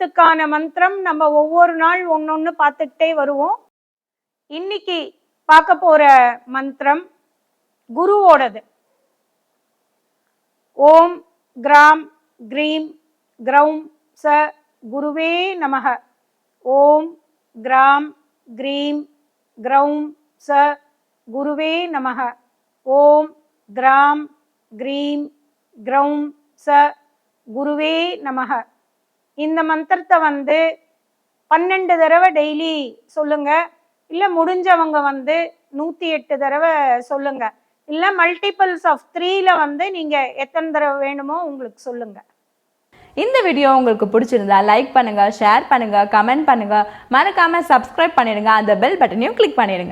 குடும்பத்துக்கான மந்திரம் நம்ம ஒவ்வொரு நாள் ஒன்னொன்னு பார்த்துக்கிட்டே வருவோம். இன்னைக்கு பார்க்க போற மந்திரம் குருவோடது. ஓம் கிராம் கிரீம் கிரௌம் ச குருவே நமக. ஓம் கிராம் கிரீம் கிரௌம் ச குருவே நமக. ஓம் கிராம் கிரீம் கிரௌம் ச குருவே நமக. இந்த மந்திரத்தை 12 தடவை டெய்லி சொல்லுங்க. இல்லை முடிஞ்சவங்க 108 தடவை சொல்லுங்க. இல்லை மல்டிபிள்ஸ் ஆஃப் 3ல நீங்க எத்தனை தடவை வேணுமோ உங்களுக்கு சொல்லுங்க. இந்த வீடியோ உங்களுக்கு பிடிச்சிருந்தா லைக் பண்ணுங்க, ஷேர் பண்ணுங்க, கமெண்ட் பண்ணுங்க, மறக்காம சப்ஸ்கிரைப் பண்ணிடுங்க, அந்த பெல் பட்டனையும் கிளிக் பண்ணிடுங்க.